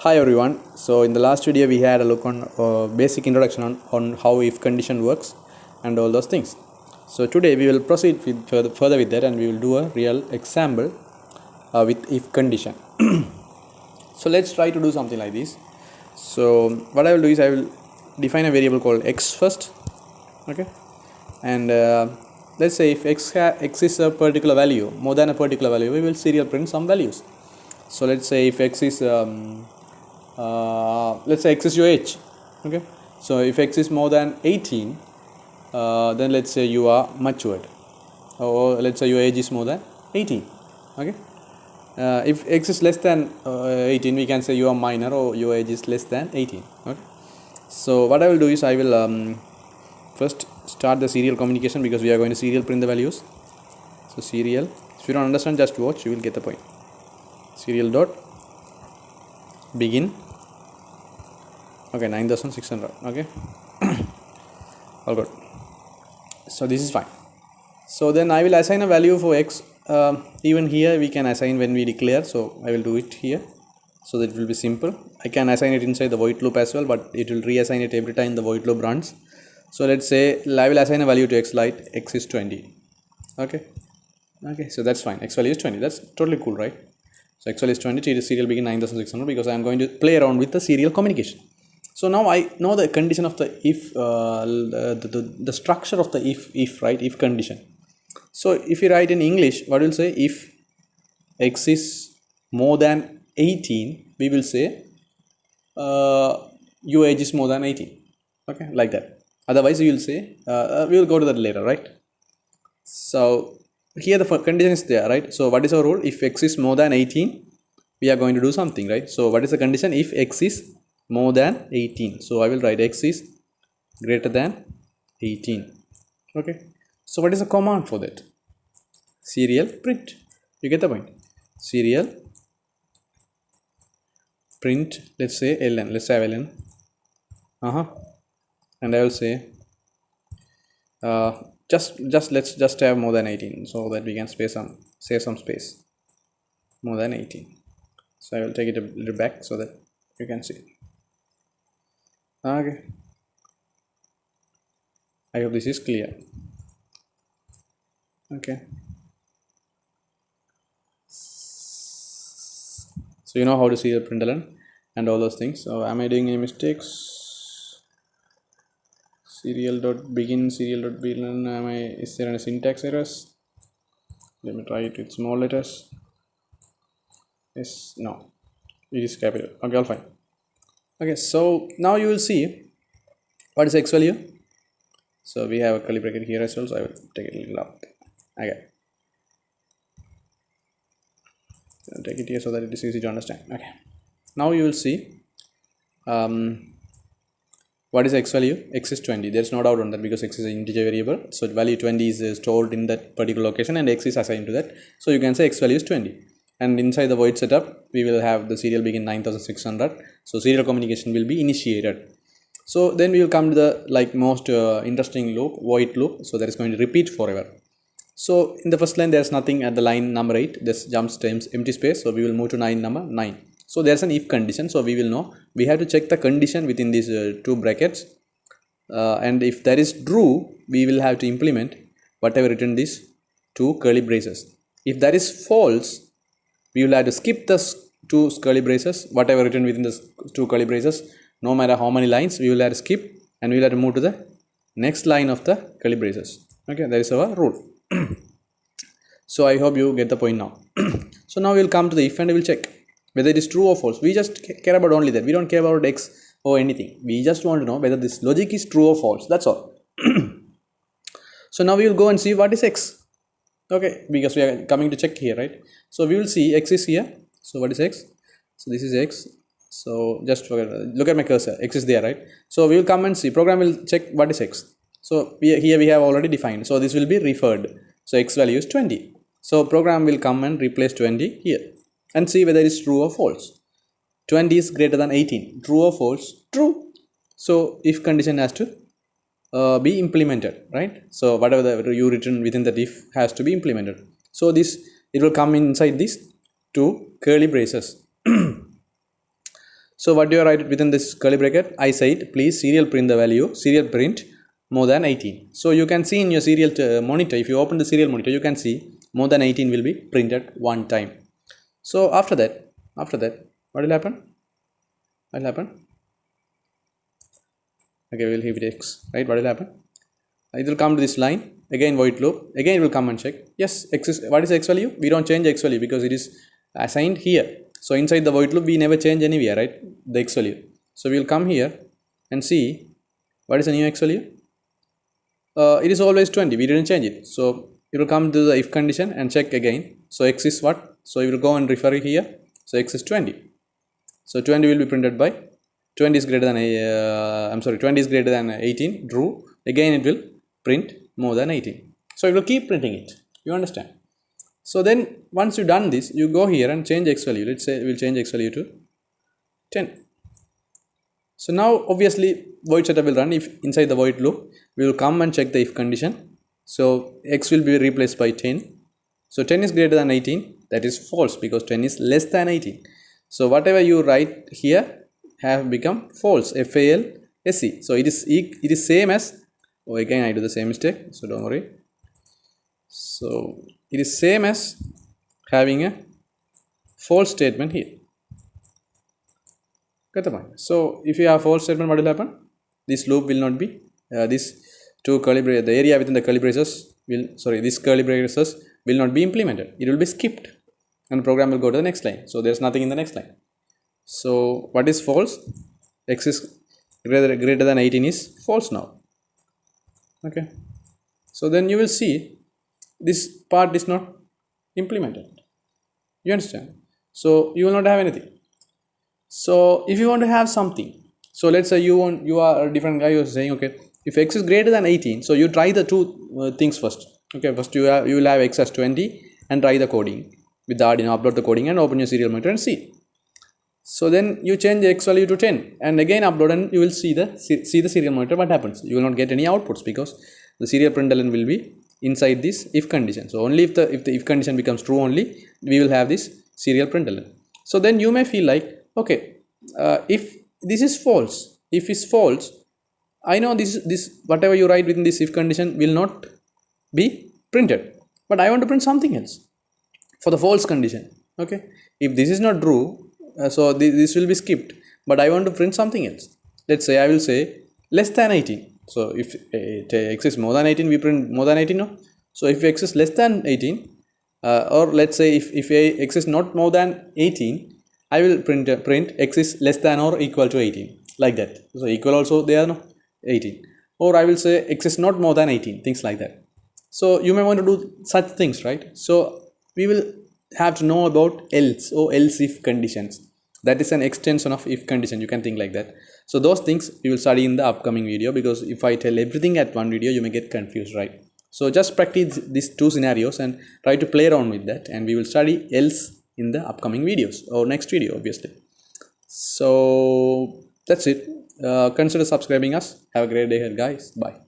Hi everyone. So in the last video we had a look on basic introduction on how if condition works and all those things. So today we will proceed with further with that, and we will do a real example with if condition. So let's try to do something like this. So what I will do is I will define a variable called x first. Okay. And let's say if x is a particular value, more than a particular value, we will serial print some values. So let's say if x is let's say x is your age. Okay, so if x is more than 18, then let's say you are matured, or let's say your age is more than 18. Okay, if x is less than 18, we can say you are minor, or your age is less than 18. Okay, so what I will do is I will first start the serial communication, because we are going to serial print the values. So serial, if you don't understand, just watch, you will get the point. Serial dot begin. Okay, 9600. Okay, all good. So this is fine. So then I will assign a value for x. Even here we can assign when we declare, so I will do it here, so that it will be simple. I can assign it inside the void loop as well, but it will reassign it every time the void loop runs. So let's say I will assign a value to x, like x is 20. Okay, so that's fine. X value is 20. That's totally cool, right? So x value is 20. It is serial begin 9600, because I am going to play around with the serial communication. So now I know the condition of the if, the structure of the if, right? If condition. So if you write in English, what will say? If x is more than 18, we will say your age is more than 18. Okay, like that. Otherwise, we will say we will go to that later, right? So here the condition is there, right? So what is our rule? If x is more than 18, we are going to do something, right? So what is the condition? If x is more than 18, so I will write x is greater than 18. Okay, so what is the command for that? Serial print. You get the point? Serial print, let's say ln, let's have ln, and I will say uh, just let's just have more than 18, so that we can save some space. More than 18. So I will take it a little back so that you can see. Okay, I hope this is clear. Okay, so you know how to see the println and all those things. So am I doing any mistakes? Serial dot begin, serial dot begin. Is there any syntax errors? Let me try it with small letters. Yes, no, it is capital. Okay, all fine. Okay, so now you will see what is x value. So we have a curly bracket here as well, so I will take it a little up. Okay, I'll take it here so that it is easy to understand. Okay, now you will see what is x value. X is 20. There's no doubt on that, because x is an integer variable, so value 20 is stored in that particular location, and x is assigned to that. So you can say x value is 20, and inside the void setup we will have the serial begin 9600. So serial communication will be initiated. So then we will come to the most interesting loop, void loop. So that is going to repeat forever. So in the first line there's nothing at the line number 8. This jumps times empty space, so we will move to line number 9. So there's an if condition, so we will know we have to check the condition within these two brackets, and if that is true, we will have to implement whatever written these two curly braces. If that is false, we will have to skip the two curly braces, whatever written within the two curly braces. No matter how many lines, we will have to skip, and we will have to move to the next line of the curly braces. Okay, that is our rule. So I hope you get the point now. So now we will come to the if, and we will check whether it is true or false. We just care about only that. We don't care about x or anything. We just want to know whether this logic is true or false. That's all. So now we will go and see what is x. Okay, because we are coming to check here, right? So we will see x is here. So what is x? So this is x. So just look at my cursor. X is there, right? So we will come and see. Program will check what is x. So here we have already defined. So this will be referred. So x value is 20. So program will come and replace 20 here, and see whether it is true or false. 20 is greater than 18. True or false? True. So if condition has to be implemented, right? So whatever the you written within that if has to be implemented. So this, it will come inside these two curly braces. So what do you write within this curly bracket? I said please serial print the value, serial print more than 18. So you can see in your serial monitor, if you open the serial monitor, you can see more than 18 will be printed one time. So after that, what will happen? What will happen? Okay, we will hit X, right? What will happen? It will come to this line, again void loop, again it will come and check. Yes, X is, what is X value? We don't change X value because it is assigned here. So inside the void loop, we never change anywhere, right? The X value. So we will come here and see what is the new X value. It is always 20. We didn't change it. So it will come to the if condition and check again. So X is what? So you will go and refer here. So X is 20. So 20 will be printed by 20 is greater than 20 is greater than 18. True. Again it will print more than 18. So it will keep printing it. You understand? So then once you done this, you go here and change X value. Let's say we'll change X value to 10. So now obviously void setup will run. If inside the void loop, we will come and check the if condition. So X will be replaced by 10. So 10 is greater than 18. That is false because 10 is less than 18. So whatever you write here have become false. FALSE. So it is same as, oh again I do the same mistake. So don't worry. So it is same as having a false statement here. Get the point? So if you have false statement, what will happen? This loop will not be this two curly braces, the area within the curly braces will, this curly braces will not be implemented. It will be skipped and the program will go to the next line. So there's nothing in the next line. So what is false? X is greater than 18 is false now. Okay. So then you will see this part is not implemented. You understand? So you will not have anything. So if you want to have something, so let's say you are a different guy, you're saying, okay, if X is greater than 18, so you try the two things first. Okay, first you will have X as 20 and try the coding with the Arduino, upload the coding and open your serial monitor and see. So then you change the X value to 10 and again upload and you will see the serial monitor. What happens? You will not get any outputs because the serial println will be inside this if condition. So only if the if condition becomes true, only we will have this serial println. So then you may feel like, okay, if this is false, if it's false, I know this whatever you write within this if condition will not be printed, but I want to print something else for the false condition. Okay, if this is not true, so this will be skipped, but I want to print something else. Let's say I will say less than 18. So if X is more than 18, we print more than 18. No? So if X is less than 18, or let's say if X is not more than 18, I will print X is less than or equal to 18, like that. So equal also there, no, 18. Or I will say X is not more than 18, things like that. So you may want to do such things, right? So we will have to know about else or else if conditions. That is an extension of if condition. You can think like that. So those things we will study in the upcoming video, because if I tell everything at one video, you may get confused, right? So just practice these two scenarios and try to play around with that, and we will study else in the upcoming videos or next video, obviously. So that's it. Consider subscribing us. Have a great day ahead, guys. Bye.